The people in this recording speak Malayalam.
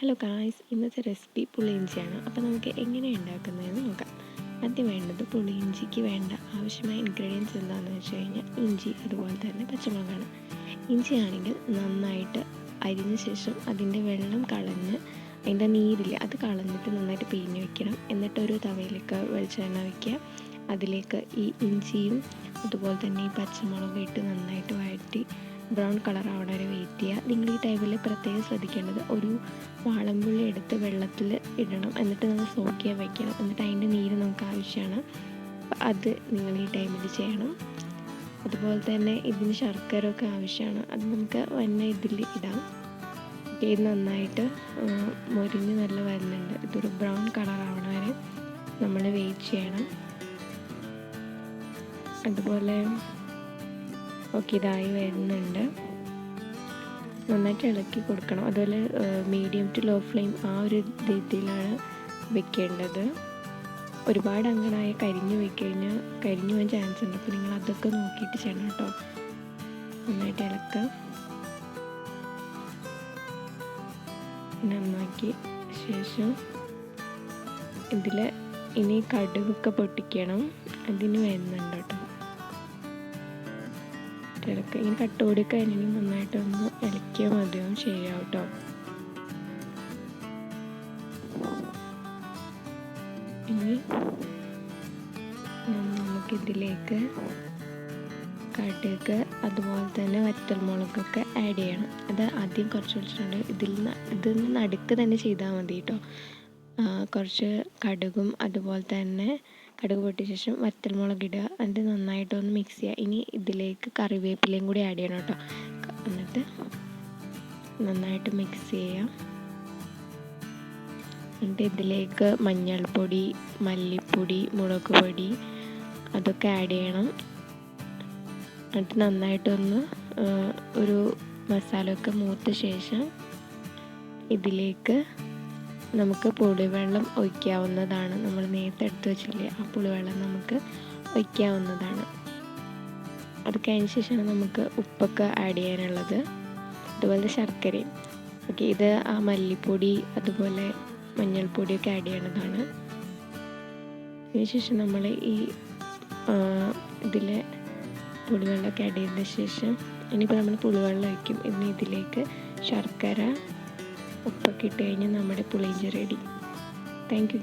ഹലോ ഗായ്സ്, ഇന്നത്തെ റെസിപ്പി പുളിയിഞ്ചിയാണ്. അപ്പോൾ നമുക്ക് എങ്ങനെയാണ് ഉണ്ടാക്കുന്നതെന്ന് നോക്കാം. ആദ്യം വേണ്ടത് പുളിയിഞ്ചിക്ക് വേണ്ട ആവശ്യമായ ഇൻഗ്രീഡിയൻസ് എന്താണെന്ന് വെച്ച് കഴിഞ്ഞാൽ ഇഞ്ചി, അതുപോലെ തന്നെ പച്ചമുളകാണ്. ഇഞ്ചി ആണെങ്കിൽ നന്നായിട്ട് അരിഞ്ഞ ശേഷം അതിൻ്റെ വെള്ളം കളഞ്ഞ് അതിൻ്റെ നീരില്ല അത് കളഞ്ഞിട്ട് നന്നായിട്ട് പിഴിഞ്ഞ് വെക്കണം. എന്നിട്ടൊരു തവയിലേക്ക് വെളിച്ചെണ്ണ വയ്ക്കുക. അതിലേക്ക് ഈ ഇഞ്ചിയും അതുപോലെ തന്നെ ഈ പച്ചമുളകും ഇട്ട് നന്നായിട്ട് വഴറ്റി ബ്രൗൺ കളർ ആവണ വരെ വെയിറ്റ് ചെയ്യുക. നിങ്ങൾ ഈ ടൈമിൽ പ്രത്യേകം ശ്രദ്ധിക്കേണ്ടത് ഒരു വാളംപുള്ളി എടുത്ത് വെള്ളത്തിൽ ഇടണം, എന്നിട്ട് നമ്മൾ സോക്ക് ചെയ്യാൻ വയ്ക്കണം. എന്നിട്ട് അതിൻ്റെ നീര് നമുക്ക് ആവശ്യമാണ്. അത് നിങ്ങൾ ഈ ടൈമിൽ ചെയ്യണം. അതുപോലെ തന്നെ ഇതിന് ശർക്കര ഒക്കെ ആവശ്യമാണ്. അത് നമുക്ക് വന്ന ഇതിൽ ഇടാം. ഇത് നന്നായിട്ട് മൊരിഞ്ഞ് നല്ല വരുന്നുണ്ട്. ഇതൊരു ബ്രൗൺ കളർ ആവണ വരെ നമ്മൾ വെയിറ്റ് ചെയ്യണം. അതുപോലെ ഇതായി വരുന്നുണ്ട്. നന്നായിട്ട് ഇളക്കി കൊടുക്കണം. അതുപോലെ മീഡിയം ടു ലോ ഫ്ലെയിം ആ ഒരു രീതിയിലാണ് വെക്കേണ്ടത്. ഒരുപാട് അങ്ങനായി കരിഞ്ഞു പോയിക്കഴിഞ്ഞാൽ കരിഞ്ഞു പോകാൻ ചാൻസ് ഉണ്ട്. അപ്പോൾ നിങ്ങൾ അതൊക്കെ നോക്കിയിട്ട് ചെയ്യണം കേട്ടോ. നന്നായിട്ട് ഇളക്കുക. നന്നാക്കി ശേഷം ഇതിൽ ഇനി കടുകൊക്കെ പൊട്ടിക്കണം. അതിന് വരുന്നുണ്ട് കേട്ടോ. ഇളക്കുക. ഇനി കട്ടുപൊടിയൊക്കെ അതിന് നന്നായിട്ടൊന്ന് ഇളക്കിയാൽ മതിയാവും. ശരിയാവും കേട്ടോ. ഇനി നമുക്കിതിലേക്ക് കടുക് അതുപോലെ തന്നെ വറ്റൽമുളകൊക്കെ ആഡ് ചെയ്യണം. അത് ആദ്യം കുറച്ച് വെച്ചിട്ടുണ്ട്. ഇതിൽ നടുക്ക് തന്നെ ചെയ്താൽ മതി കേട്ടോ. കുറച്ച് കടുകും അതുപോലെ തന്നെ കടുക് പൊട്ടിയ ശേഷം വറ്റൽമുളക് ഇടുക. എന്നിട്ട് നന്നായിട്ടൊന്ന് മിക്സ് ചെയ്യുക. ഇനി ഇതിലേക്ക് കറിവേപ്പിലയും കൂടി ആഡ് ചെയ്യണം കേട്ടോ. എന്നിട്ട് നന്നായിട്ട് മിക്സ് ചെയ്യുക. എന്നിട്ട് ഇതിലേക്ക് മഞ്ഞൾപ്പൊടി, മല്ലിപ്പൊടി, മുളക് പൊടി അതൊക്കെ ആഡ് ചെയ്യണം. എന്നിട്ട് നന്നായിട്ടൊന്ന് ഒരു മസാലയൊക്കെ മൂത്ത ശേഷം ഇതിലേക്ക് നമുക്ക് പുളിവെള്ളം ഒഴിക്കാവുന്നതാണ്. നമ്മൾ നേരത്തെ എടുത്ത് വെച്ചില്ലേ, ആ പുളിവെള്ളം നമുക്ക് ഒഴിക്കാവുന്നതാണ്. അത് കഴിഞ്ഞ ശേഷമാണ് നമുക്ക് ഉപ്പൊക്കെ ആഡ് ചെയ്യാനുള്ളത്. അതുപോലെ ശർക്കരയും. ഇത് ആ മല്ലിപ്പൊടി അതുപോലെ മഞ്ഞൾപ്പൊടിയൊക്കെ ആഡ് ചെയ്യേണ്ടതാണ്. അതിനുശേഷം നമ്മൾ ഈ ഇതിൽ പുളിവെള്ളമൊക്കെ ആഡ് ചെയ്തതിന് ശേഷം ഇനിയിപ്പോൾ നമ്മൾ പുളിവെള്ളം ഒഴിക്കും. ഇനി ഇതിലേക്ക് ശർക്കര ഉപ്പൊക്കെ ഇട്ട് കഴിഞ്ഞാൽ നമ്മുടെ പുളിയിഞ്ചി റെഡി. Thank you.